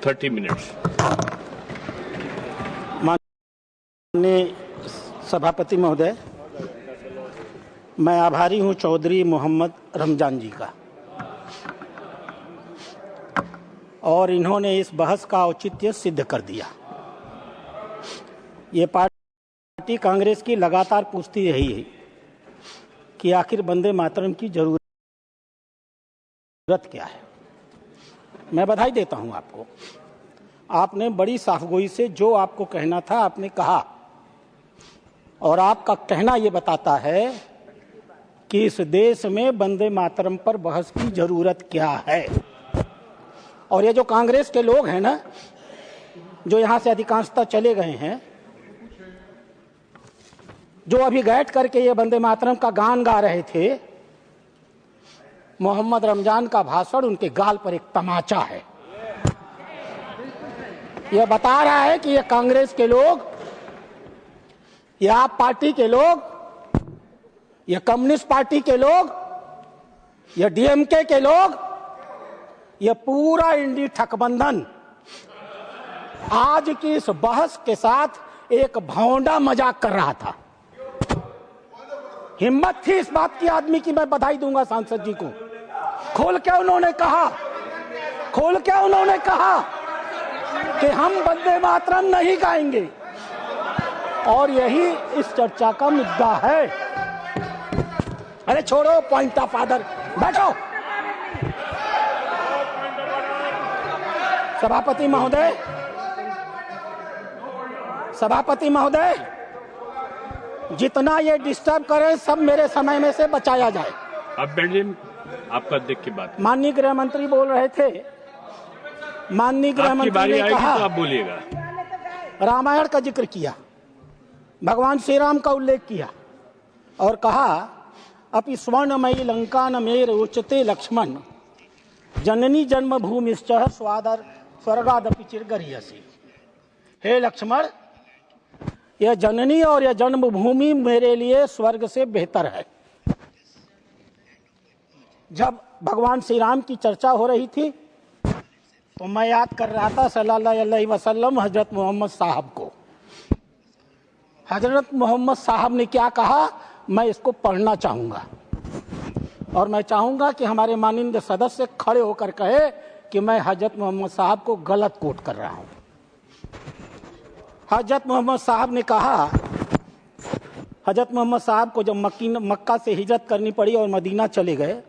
30 minutes. माननीय सभापति महोदय, मैं आभारी हूं चौधरी मोहम्मद रमजान जी का, और इन्होंने इस बहस का औचित्य सिद्ध कर दिया। ये पार्टी कांग्रेस की लगातार पूछती रही है कि आखिर वंदे मातरम की जरूरत क्या है। मैं बधाई देता हूं आपको, आपने बड़ी साफगोई से जो आपको कहना था आपने कहा, और आपका कहना ये बताता है कि इस देश में वंदे मातरम पर बहस की जरूरत क्या है। और ये जो कांग्रेस के लोग हैं ना, जो यहां से अधिकांशतः चले गए हैं, जो अभी बैठ करके ये वंदे मातरम का गान गा रहे थे, मोहम्मद रमजान का भाषण उनके गाल पर एक तमाचा है। यह बता रहा है कि ये कांग्रेस के लोग, ये आप पार्टी के लोग, ये कम्युनिस्ट पार्टी के लोग, ये डीएमके के लोग, ये पूरा इंडी ठकबंधन आज की इस बहस के साथ एक भौंडा मजाक कर रहा था। हिम्मत थी इस बात की आदमी की, मैं बधाई दूंगा सांसद जी को। खोल के उन्होंने कहा कि हम वंदे मातरम नहीं गाएंगे, और यही इस चर्चा का मुद्दा है। अरे छोड़ो पॉइंट ऑफ आर्डर, बैठो। सभापति महोदय, जितना ये डिस्टर्ब करें सब मेरे समय में से बचाया जाए। अब बैठिए, आपका देख के बात। माननीय गृह मंत्री बोल रहे थे, माननीय गृह मंत्री ने कहा, तो आप बोलिएगा। रामायण का जिक्र किया, भगवान श्री राम का उल्लेख किया, और कहा अपि स्वर्णमयी लंका न मेर उच्चते लक्ष्मण जननी जन्मभूमिश्च स्वादर स्वर्गादपि चिरगरीयसी। हे लक्ष्मण, यह जननी और यह जन्मभूमि मेरे लिए स्वर्ग से बेहतर है। जब भगवान श्री राम की चर्चा हो रही थी तो मैं याद कर रहा था सल्लल्लाहु अलैहि वसल्लम हजरत मोहम्मद साहब को। हजरत मोहम्मद साहब ने क्या कहा, मैं इसको पढ़ना चाहूंगा, और मैं चाहूंगा कि हमारे माननीय सदस्य खड़े होकर कहे कि मैं हजरत मोहम्मद साहब को गलत कोट कर रहा हूं। हजरत मोहम्मद साहब ने कहा, हजरत मोहम्मद साहब को जब मक्का से हिजरत करनी पड़ी और मदीना चले गए,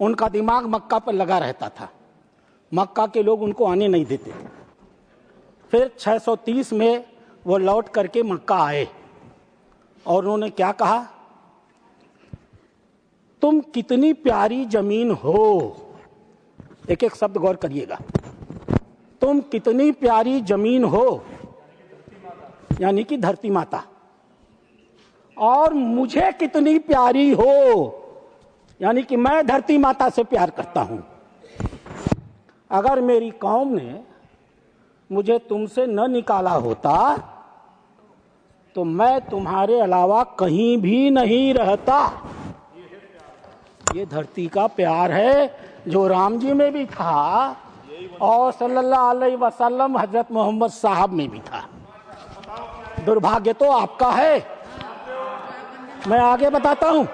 उनका दिमाग मक्का पर लगा रहता था, मक्का के लोग उनको आने नहीं देते थे। फिर 630 में वो लौट करके मक्का आए, और उन्होंने क्या कहा, तुम कितनी प्यारी जमीन हो। एक एक शब्द गौर करिएगा, तुम कितनी प्यारी जमीन हो, यानी कि धरती माता, और मुझे कितनी प्यारी हो, यानी कि मैं धरती माता से प्यार करता हूं। अगर मेरी कौम ने मुझे तुमसे न निकाला होता तो मैं तुम्हारे अलावा कहीं भी नहीं रहता। ये धरती का प्यार है जो राम जी में भी था और सल्लल्लाहु अलैहि वसल्लम हजरत मोहम्मद साहब में भी था। दुर्भाग्य तो आपका है। मैं आगे बताता हूं,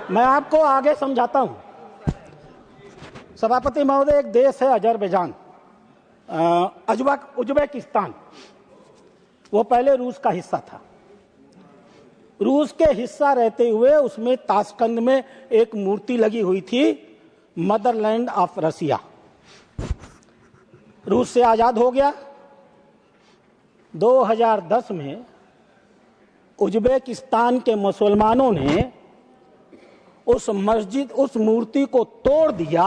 मैं आपको आगे समझाता हूं। सभापति महोदय, एक देश है अजरबैजान, उज्बेकिस्तान, वो पहले रूस का हिस्सा था। रूस के हिस्सा रहते हुए उसमें ताशकंद में एक मूर्ति लगी हुई थी, मदरलैंड ऑफ रसिया। रूस से आजाद हो गया। 2010 में उज्बेकिस्तान के मुसलमानों ने उस मूर्ति को तोड़ दिया,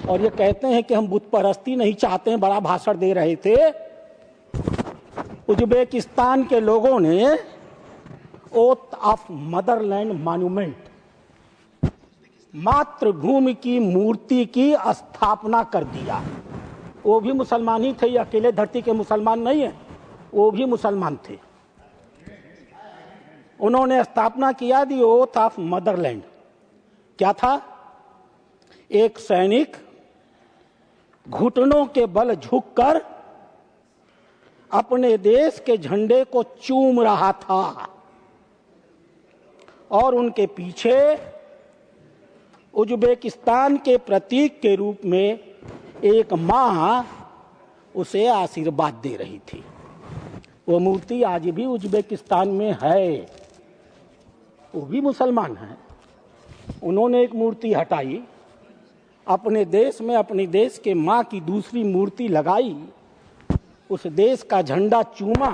और ये कहते हैं कि हम बुत परस्ती नहीं चाहते हैं, बड़ा भाषण दे रहे थे। उज्बेकिस्तान के लोगों ने ओथ ऑफ मदरलैंड मॉन्यूमेंट, मातृभूमि की मूर्ति की स्थापना कर दिया। वो भी मुसलमान ही थे, ये अकेले धरती के मुसलमान नहीं है, वो भी मुसलमान थे। उन्होंने स्थापना किया दी ओथ ऑफ मदरलैंड। क्या था? एक सैनिक घुटनों के बल झुककर अपने देश के झंडे को चूम रहा था और उनके पीछे उज्बेकिस्तान के प्रतीक के रूप में एक मां उसे आशीर्वाद दे रही थी। वो मूर्ति आज भी उज्बेकिस्तान में है, वो भी मुसलमान हैं। उन्होंने एक मूर्ति हटाई, अपने देश में अपने देश के मां की दूसरी मूर्ति लगाई, उस देश का झंडा चूमा,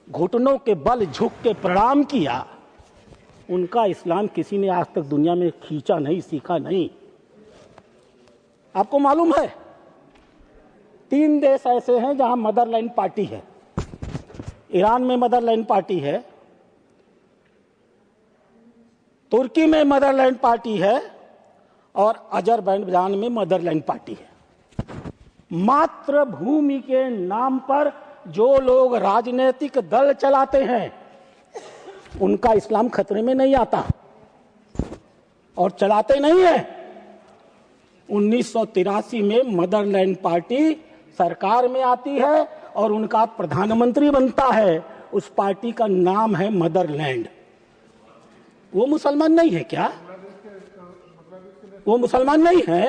घुटनों के बल झुक के प्रणाम किया। उनका इस्लाम किसी ने आज तक दुनिया में खींचा नहीं, सीखा नहीं। आपको मालूम है 3 देश ऐसे हैं जहां मदरलैंड पार्टी है। ईरान में मदरलैंड पार्टी है, तुर्की में मदरलैंड पार्टी है और अजरबैजान में मदरलैंड पार्टी है। मातृभूमि के नाम पर जो लोग राजनीतिक दल चलाते हैं उनका इस्लाम खतरे में नहीं आता और चलाते नहीं है। 1983 में मदरलैंड पार्टी सरकार में आती है और उनका प्रधानमंत्री बनता है। उस पार्टी का नाम है मदरलैंड। वो मुसलमान नहीं है क्या? वो मुसलमान नहीं है।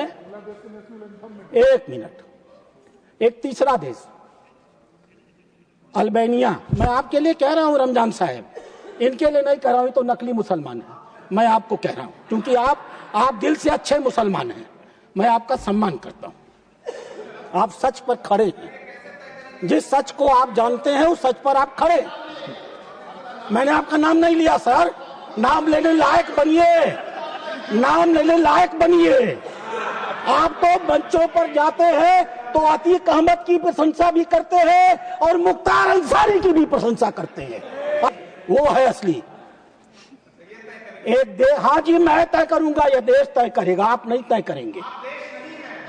एक मिनट, एक तीसरा देश अल्बानिया। मैं आपके लिए कह रहा हूं रमजान साहब, इनके लिए नहीं कह रहा हूं, तो नकली मुसलमान है। मैं आपको कह रहा हूं क्योंकि आप दिल से अच्छे मुसलमान हैं, मैं आपका सम्मान करता हूं। आप सच पर खड़े हैं, जिस सच को आप जानते हैं उस सच पर आप खड़े। मैंने आपका नाम नहीं लिया सर, नाम लेने लायक बनिए, नाम लेने लायक बनिए। आप तो मंचों पर जाते हैं तो अतीक अहमद की प्रशंसा भी करते हैं और मुख्तार अंसारी की भी प्रशंसा करते हैं। वो है असली एक देश। हाँ जी, मैं तय करूंगा, यह देश तय करेगा, आप नहीं तय करेंगे।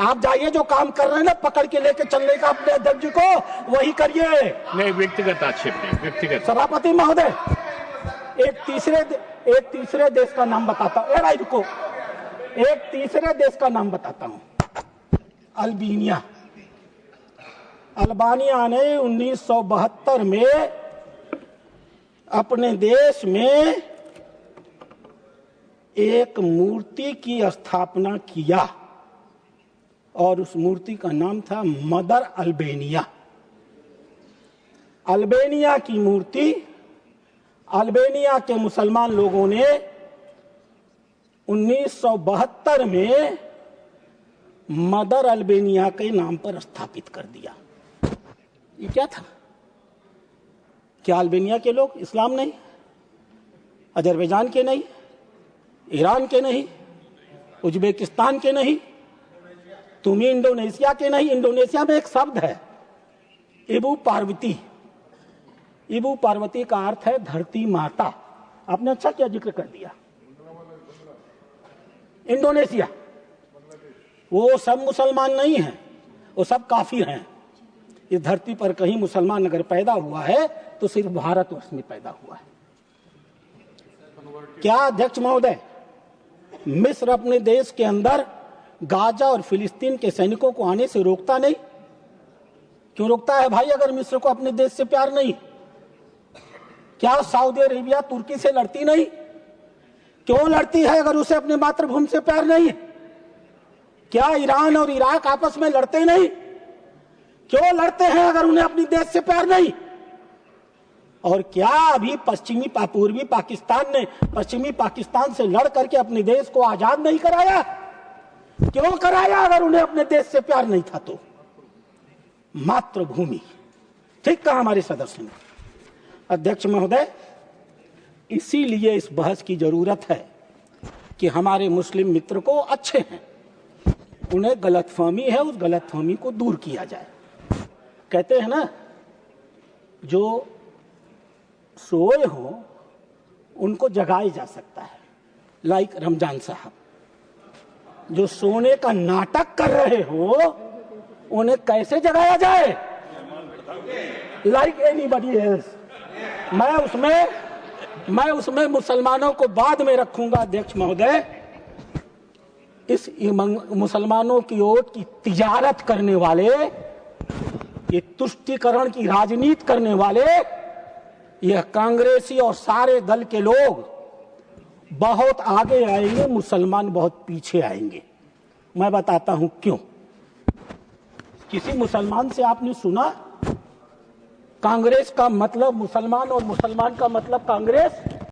आप जाइए, जो काम कर रहे हैं ना पकड़ के लेके चलने का अपने अध्यक्ष को, वही करिए। नहीं, व्यक्तिगत आक्षेप नहीं, व्यक्तिगत। सभापति महोदय, एक तीसरे देश का नाम बताता हूं। भाई रुको, एक तीसरे देश का नाम बताता हूं। अल्बानिया। अल्बानिया ने 1972 में अपने देश में एक मूर्ति की स्थापना किया और उस मूर्ति का नाम था मदर अल्बानिया। अल्बानिया की मूर्ति अल्बानिया के मुसलमान लोगों ने 1972 में मदर अल्बानिया के नाम पर स्थापित कर दिया। ये क्या था? क्या अल्बानिया के लोग इस्लाम नहीं, अजरबैजान के नहीं, ईरान के नहीं, उज्बेकिस्तान के नहीं, तुम इंडोनेशिया के नहीं? इंडोनेशिया में एक शब्द है इबू पार्वती। इबू पार्वती का अर्थ है धरती माता। आपने अच्छा क्या जिक्र कर दिया। इंडोनेशिया, वो सब मुसलमान नहीं हैं, वो सब काफिर हैं। इस धरती पर कहीं मुसलमान अगर पैदा हुआ है तो सिर्फ भारतवर्ष में पैदा हुआ है। क्या अध्यक्ष महोदय, मिस्र अपने देश के अंदर गाजा और फिलिस्तीन के सैनिकों को आने से रोकता नहीं? क्यों रोकता है भाई, अगर मिस्र को अपने देश से प्यार नहीं? क्या सऊदी अरेबिया तुर्की से लड़ती नहीं? क्यों लड़ती है अगर उसे अपने मातृभूमि से प्यार नहीं? क्या ईरान और इराक आपस में लड़ते नहीं? क्यों लड़ते हैं अगर उन्हें अपनी देश से प्यार नहीं? और क्या अभी पूर्वी पाकिस्तान ने पश्चिमी पाकिस्तान से लड़ करके अपने देश को आजाद नहीं कराया? क्यों कराया अगर उन्हें अपने देश से प्यार नहीं था तो? मातृभूमि। ठीक कहा हमारे सदस्य ने। अध्यक्ष महोदय, इसीलिए इस बहस की जरूरत है कि हमारे मुस्लिम मित्र को अच्छे हैं, उन्हें गलतफहमी है, उस गलतफहमी को दूर किया जाए। कहते हैं ना, जो सोए हो उनको जगाया जा सकता है। लाइक रमजान साहब, जो सोने का नाटक कर रहे हो उन्हें कैसे जगाया जाए? Like anybody else. मैं उसमें मुसलमानों को बाद में रखूंगा। अध्यक्ष महोदय, इस मुसलमानों की वोट की तिजारत करने वाले, ये तुष्टीकरण की राजनीति करने वाले, यह कांग्रेसी और सारे दल के लोग बहुत आगे आएंगे, मुसलमान बहुत पीछे आएंगे। मैं बताता हूं क्यों। किसी मुसलमान से आपने सुना कांग्रेस का मतलब मुसलमान और मुसलमान का मतलब कांग्रेस?